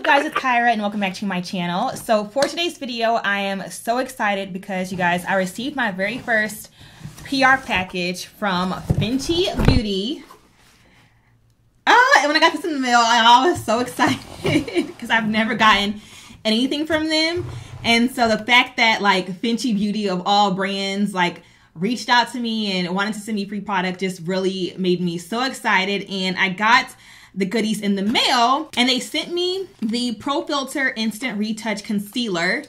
guys, it's Kyra and welcome back to my channel. So for today's video, I am so excited because you guys, I received my very first PR package from Fenty Beauty. And when I got this in the mail, I was so excited because I've never gotten anything from them. And so the fact that like Fenty Beauty of all brands like reached out to me and wanted to send me free product just really made me so excited. And I got the goodies in the mail and they sent me the Pro Filter Instant Retouch Concealer,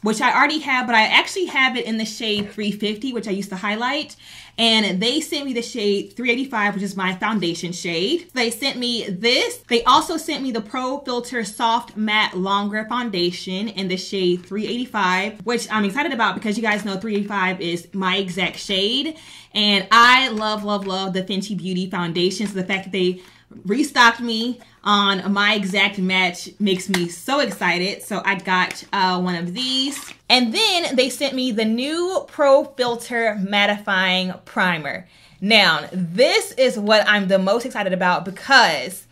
which I already have, but I actually have it in the shade 350, which I used to highlight. And they sent me the shade 385, which is my foundation shade. They sent me this. They also sent me the Pro Filter Soft Matte Longwear Foundation in the shade 385, which I'm excited about because you guys know 385 is my exact shade. And I love, love, love the Fenty Beauty foundation. So the fact that they restocked me on my exact match makes me so excited. So I got one of these. And then they sent me the new Pro Filter Mattifying Primer. Now, this is what I'm the most excited about because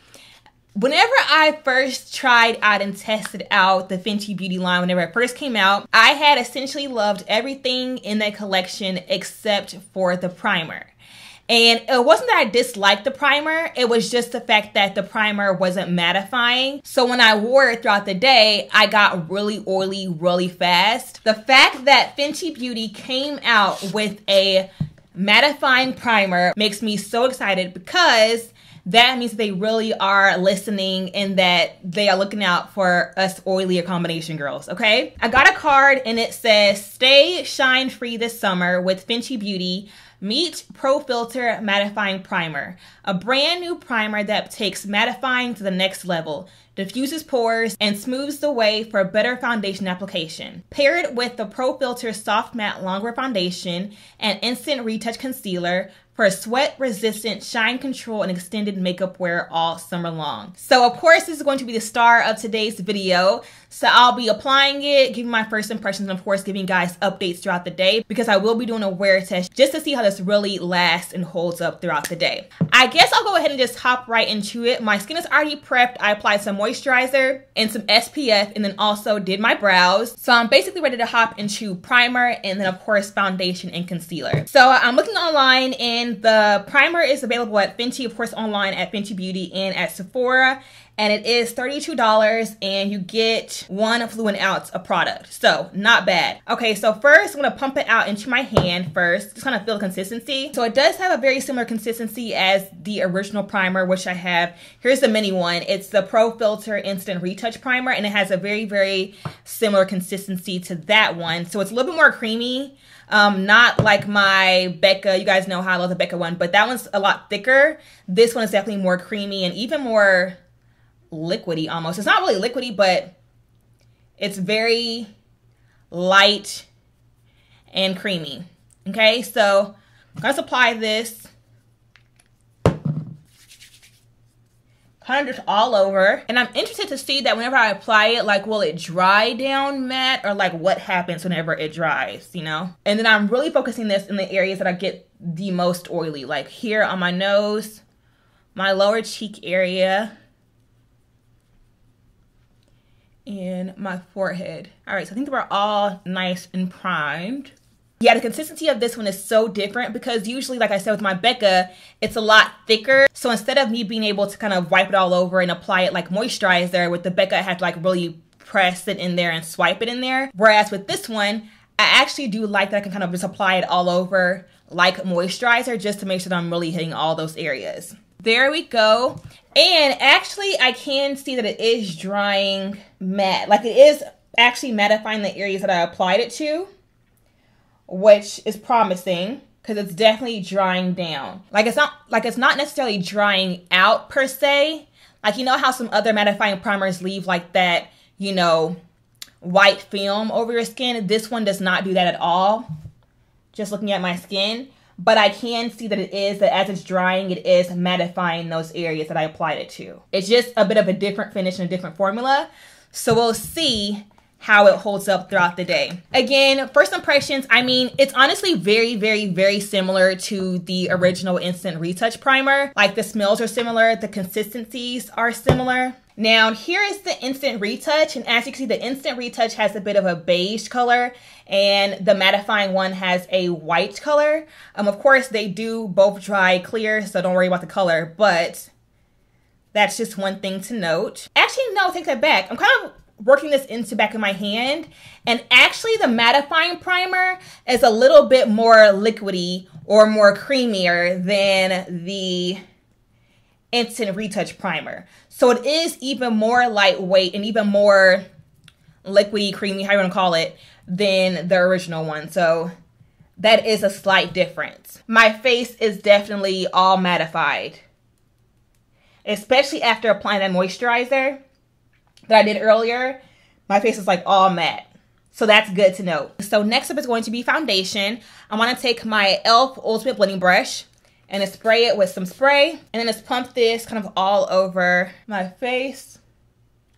whenever I first tried out and tested out the Fenty Beauty line, whenever it first came out, I had essentially loved everything in that collection except for the primer. And it wasn't that I disliked the primer, it was just the fact that the primer wasn't mattifying. So when I wore it throughout the day, I got really oily really fast. The fact that Fenty Beauty came out with a mattifying primer makes me so excited because that means they really are listening and that they are looking out for us oilier combination girls, okay? I got a card and it says, "Stay shine free this summer with Fenty Beauty. Meet Pro Filter Mattifying Primer, a brand new primer that takes mattifying to the next level, diffuses pores, and smooths the way for better foundation application. Paired with the Pro Filter Soft Matte Longwear Foundation and Instant Retouch Concealer for sweat-resistant shine control and extended makeup wear all summer long." So of course, this is going to be the star of today's video. So I'll be applying it, giving my first impressions, and of course, giving you guys updates throughout the day because I will be doing a wear test just to see how this really lasts and holds up throughout the day. I guess I'll go ahead and just hop right into it. My skin is already prepped. I applied some moisturizer and some SPF and then also did my brows. So I'm basically ready to hop into primer and then of course, foundation and concealer. So I'm looking online and the primer is available at Fenty, of course, online at Fenty Beauty and at Sephora. And it is $32 and you get 1 fluid ounce of product. So not bad. Okay, so first I'm gonna pump it out into my hand first, just kind of feel the consistency. So it does have a very similar consistency as the original primer, which I have. Here's the mini one. It's the Pro Filter Instant Retouch Primer and it has a very, very similar consistency to that one. So it's a little bit more creamy. Not like my Becca, you guys know how I love the Becca one, but that one's a lot thicker. This one is definitely more creamy and even more liquidy almost. It's not really liquidy, but it's very light and creamy. Okay, so let's apply this kind of just all over. And I'm interested to see that whenever I apply it, like, will it dry down matte or like what happens whenever it dries, you know? And then I'm really focusing this in the areas that I get the most oily, like here on my nose, my lower cheek area, and my forehead. All right, so I think we're all nice and primed. Yeah, the consistency of this one is so different because usually, like I said, with my Becca, it's a lot thicker. So instead of me being able to kind of wipe it all over and apply it like moisturizer, with the Becca, I have to like really press it in there and swipe it in there. Whereas with this one, I actually do like that I can kind of just apply it all over like moisturizer just to make sure that I'm really hitting all those areas. There we go. And actually, I can see that it is drying matte. Like it is actually mattifying the areas that I applied it to, which is promising because it's definitely drying down. Like it's not necessarily drying out per se. Like, you know how some other mattifying primers leave like that, you know, white film over your skin? This one does not do that at all. Just looking at my skin. But I can see that as it's drying, it is mattifying those areas that I applied it to. It's just a bit of a different finish and a different formula. So we'll see how it holds up throughout the day. Again, first impressions, I mean, it's honestly very, very, very similar to the original Instant Retouch Primer. Like the smells are similar, the consistencies are similar. Now, here is the Instant Retouch, and as you can see, the Instant Retouch has a bit of a beige color, and the mattifying one has a white color. Of course, they do both dry clear, so don't worry about the color, but that's just one thing to note. Actually, no, take that back. I'm kind of working this into back of my hand, and actually the mattifying primer is a little bit more liquidy or more creamier than the Instant Retouch primer. So it is even more lightweight and even more liquidy, creamy, how you want to call it, than the original one. So that is a slight difference. My face is definitely all mattified, especially after applying that moisturizer that I did earlier. My face is like all matte. So that's good to know. So next up is going to be foundation. I want to take my e.l.f. Ultimate Blending Brush and spray it with some spray. And then just pump this kind of all over my face.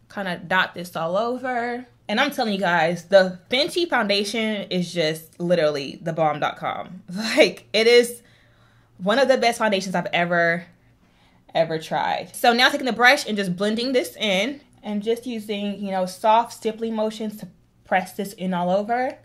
Kind of dot this all over. And I'm telling you guys, the Fenty foundation is just literally the bomb.com. Like, it is one of the best foundations I've ever tried. So now taking the brush and just blending this in and just using, you know, soft stippling motions to press this in all over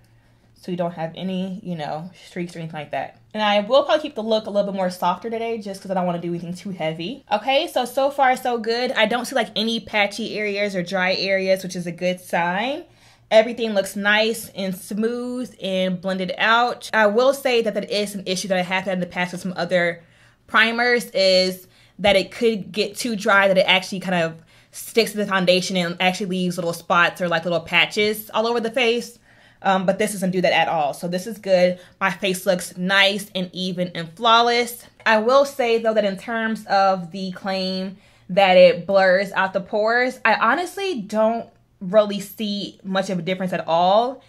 so you don't have any, you know, streaks or anything like that. And I will probably keep the look a little bit more softer today just because I don't want to do anything too heavy. Okay, so far so good. I don't see like any patchy areas or dry areas, which is a good sign. Everything looks nice and smooth and blended out. I will say that that is an issue that I have had in the past with some other primers, is that it could get too dry, that it actually kind of sticks to the foundation and actually leaves little spots or like little patches all over the face. But this doesn't do that at all. So this is good. My face looks nice and even and flawless. I will say though that in terms of the claim that it blurs out the pores, I honestly don't really see much of a difference at all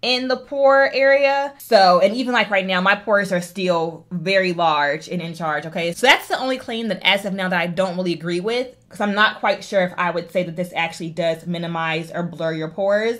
in the pore area. So, and even like right now, my pores are still very large and in charge, okay? So that's the only claim that as of now that I don't really agree with, because I'm not quite sure if I would say that this actually does minimize or blur your pores,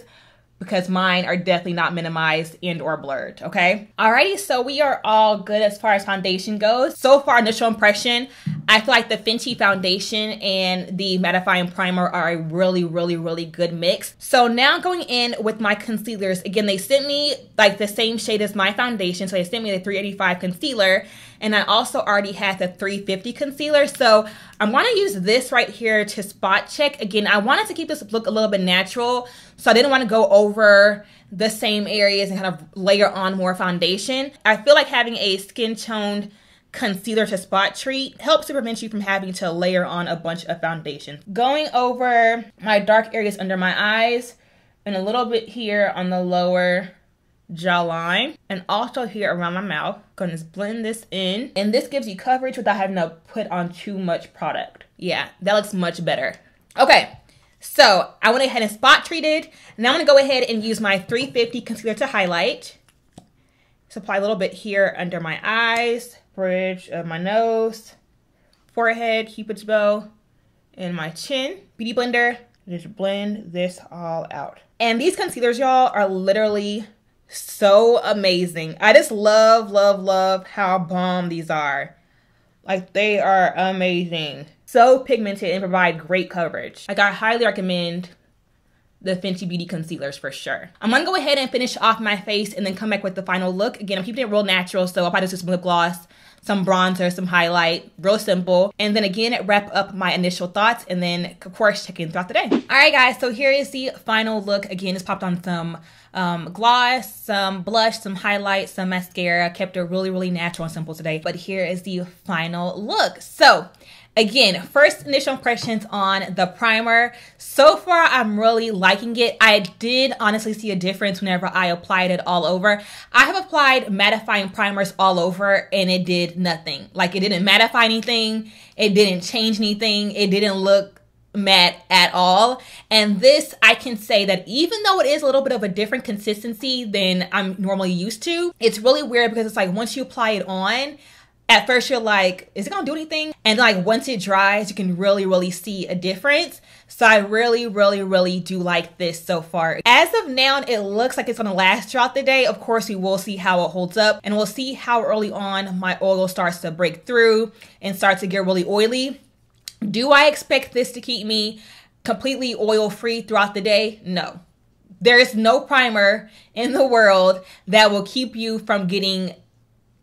because mine are definitely not minimized and or blurred, okay? Alrighty, so we are all good as far as foundation goes. So far, initial impression, I feel like the Fenty foundation and the mattifying primer are a really, really, really good mix. So now going in with my concealers, again, they sent me like the same shade as my foundation. So they sent me the 385 concealer, and I also already had the 350 concealer. So I'm gonna use this right here to spot check. Again, I wanted to keep this look a little bit natural, so I didn't want to go over the same areas and kind of layer on more foundation. I feel like having a skin toned concealer to spot treat helps to prevent you from having to layer on a bunch of foundation. Going over my dark areas under my eyes and a little bit here on the lower jawline and also here around my mouth. Gonna just blend this in, and this gives you coverage without having to put on too much product. Yeah, that looks much better. Okay, so I went ahead and spot treated. Now I'm gonna go ahead and use my 350 concealer to highlight. Just apply a little bit here under my eyes, bridge of my nose, forehead, cupid's bow, and my chin. Beauty blender, just blend this all out. And these concealers, y'all, are literally so amazing. I just love, love, love how bomb these are. Like, they are amazing. So pigmented and provide great coverage. Like, I highly recommend the Fenty Beauty concealers for sure. I'm gonna go ahead and finish off my face and then come back with the final look. Again, I'm keeping it real natural, so I'll probably just some lip gloss, some bronzer, some highlight, real simple. And then again, wrap up my initial thoughts and then of course check in throughout the day. All right guys, so here is the final look. Again, just popped on some gloss, some blush, some highlight, some mascara. Kept it really, really natural and simple today. But here is the final look. So again, first initial impressions on the primer. So far, I'm really liking it. I did honestly see a difference whenever I applied it all over. I have applied mattifying primers all over and it did nothing. Like, it didn't mattify anything. It didn't change anything. It didn't look matte at all. And this, I can say that even though it is a little bit of a different consistency than I'm normally used to, it's really weird because it's like once you apply it on, at first you're like, is it gonna do anything? And like once it dries, you can really, really see a difference. So I really, really, really do like this so far. As of now, it looks like it's gonna last throughout the day. Of course, we will see how it holds up and we'll see how early on my oil starts to break through and start to get really oily. Do I expect this to keep me completely oil free throughout the day? No. There is no primer in the world that will keep you from getting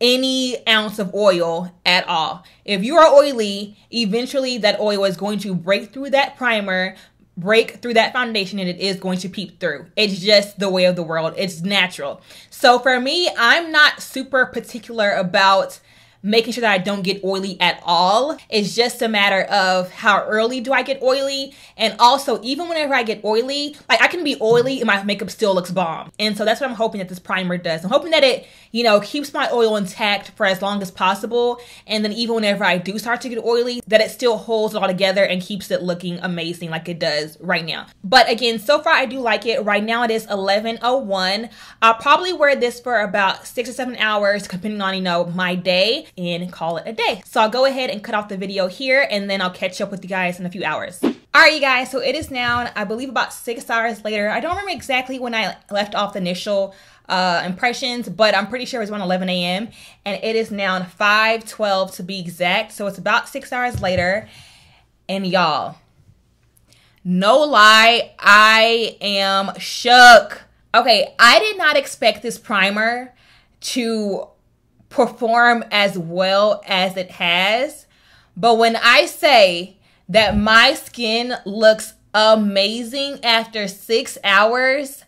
any ounce of oil at all. If you are oily, eventually that oil is going to break through that primer, break through that foundation, and it is going to peep through. It's just the way of the world. It's natural. So for me, I'm not super particular about making sure that I don't get oily at all. It's just a matter of how early do I get oily. And also, even whenever I get oily, like I can be oily and my makeup still looks bomb. And so that's what I'm hoping that this primer does. I'm hoping that it, keeps my oil intact for as long as possible. And then even whenever I do start to get oily, that it still holds it all together and keeps it looking amazing like it does right now. But again, so far I do like it. Right now it is 11:01. I'll probably wear this for about 6 or 7 hours, depending on, my day, and call it a day. So I'll go ahead and cut off the video here, and then I'll catch up with you guys in a few hours. All right, you guys, so it is now, I believe, about 6 hours later. I don't remember exactly when I left off the initial impressions, but I'm pretty sure it was around 11 a.m. and it is now 5:12 to be exact. So it's about 6 hours later, and y'all, no lie, I am shook. Okay, I did not expect this primer to perform as well as it has, but when I say that my skin looks amazing after 6 hours,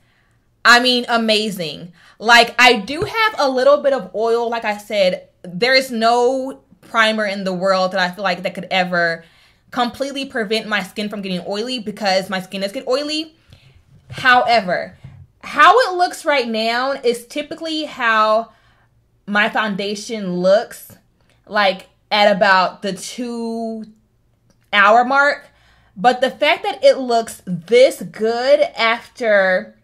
I mean amazing. Like, I do have a little bit of oil. Like I said, there is no primer in the world that I feel like that could ever completely prevent my skin from getting oily, because my skin does get oily. However, how it looks right now is typically how my foundation looks like at about the 2-hour mark. But the fact that it looks this good after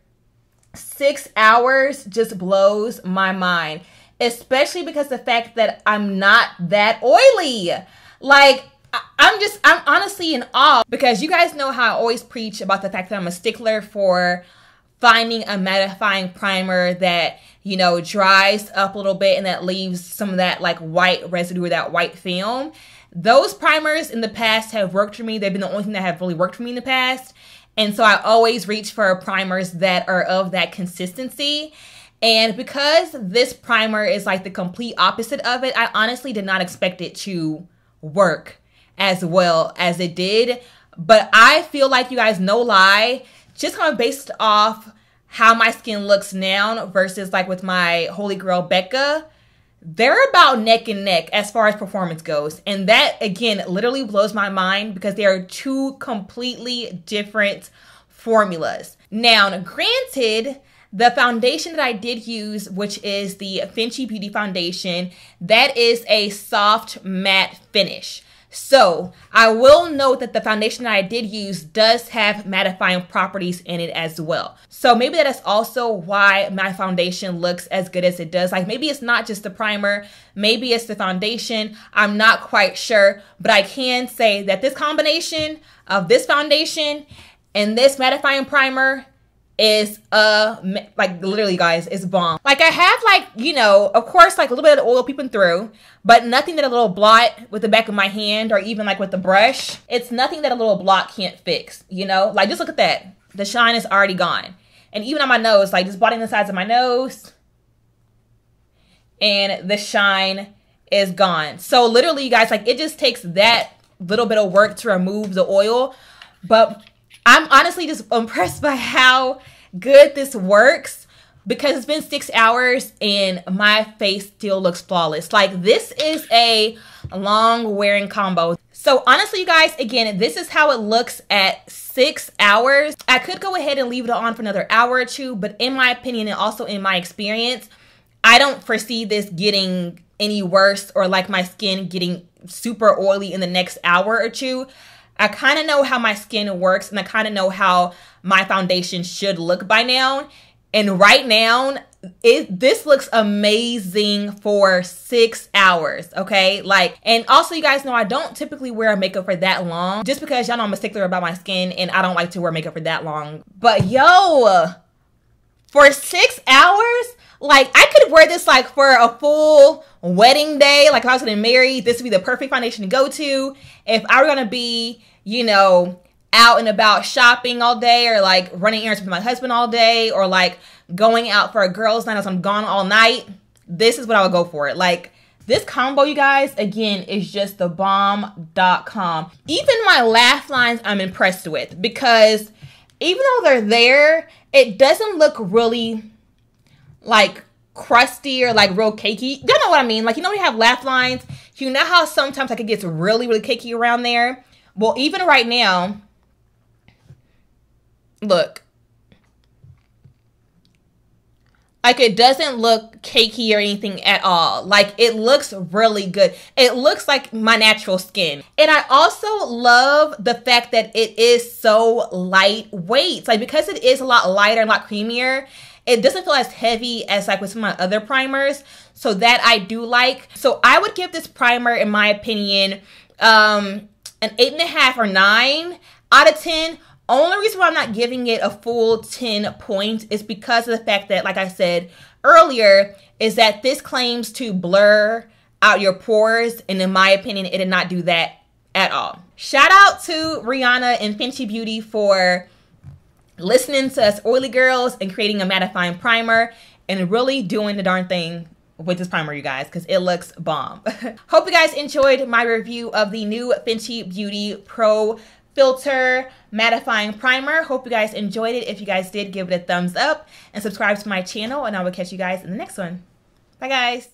6 hours just blows my mind, especially because the fact that I'm not that oily. Like, I'm honestly in awe, because you guys know how I always preach about the fact that I'm a stickler for finding a mattifying primer that, dries up a little bit and that leaves some of that like white residue or that white film. Those primers in the past have worked for me. They've been the only thing that have really worked for me in the past. And so I always reach for primers that are of that consistency. And because this primer is like the complete opposite of it, I honestly did not expect it to work as well as it did. But I feel like, you guys, no lie, just kind of based off how my skin looks now versus like with my holy grail Becca, they're about neck and neck as far as performance goes. And that, again, literally blows my mind, because they are two completely different formulas. Now, granted, the foundation that I did use, which is the Fenty Beauty foundation, that is a soft matte finish. So I will note that the foundation that I did use does have mattifying properties in it as well. So maybe that is also why my foundation looks as good as it does. Like, maybe it's not just the primer, maybe it's the foundation. I'm not quite sure, but I can say that this combination of this foundation and this mattifying primer is like, literally, guys, it's bomb. Like, I have like, of course, like a little bit of oil peeping through, but nothing that a little blot with the back of my hand or even like with the brush, it's nothing that a little blot can't fix, like, just look at that. The shine is already gone. And even on my nose, like just blotting the sides of my nose, and the shine is gone. So literally, you guys, like, it just takes that little bit of work to remove the oil. But I'm honestly just impressed by how good this works, because it's been 6 hours and my face still looks flawless. Like, this is a long wearing combo. So honestly, you guys, again, this is how it looks at 6 hours. I could go ahead and leave it on for another hour or two, but in my opinion, and also in my experience, I don't foresee this getting any worse, or like my skin getting super oily in the next hour or two. I kind of know how my skin works, and I kind of know how my foundation should look by now. And right now, this looks amazing for 6 hours, okay? Like, and also, you guys know I don't typically wear makeup for that long, just because y'all know I'm a stickler about my skin, and I don't like to wear makeup for that long. But yo, for 6 hours, like, I could wear this like for a full wedding day. Like, if I was getting married, this would be the perfect foundation to go to. If I were gonna be, out and about shopping all day, or like running errands with my husband all day, or like going out for a girls' night as I'm gone all night, this is what I would go for. Like, this combo, you guys, again, is just the bomb.com. Even my laugh lines I'm impressed with, because even though they're there, it doesn't look really like crusty or like real cakey. You know what I mean? Like, you know, when you have laugh lines, you know how sometimes like it gets really, really cakey around there? Well, even right now, look. Like, it doesn't look cakey or anything at all. Like, it looks really good. It looks like my natural skin. And I also love the fact that it is so lightweight. Like, because it is a lot lighter and a lot creamier, it doesn't feel as heavy as like with some of my other primers. So that I do like. So I would give this primer, in my opinion, an 8.5 or 9 out of 10. Only reason why I'm not giving it a full 10 points is because of the fact that, like I said earlier, is that this claims to blur out your pores. And in my opinion, it did not do that at all. Shout out to Rihanna and Fenty Beauty for listening to us oily girls and creating a mattifying primer and really doing the darn thing with this primer, you guys, because it looks bomb. Hope you guys enjoyed my review of the new Fenty Beauty Pro Filter Mattifying Primer. Hope you guys enjoyed it. If you guys did, give it a thumbs up and subscribe to my channel, and I will catch you guys in the next one. Bye, guys.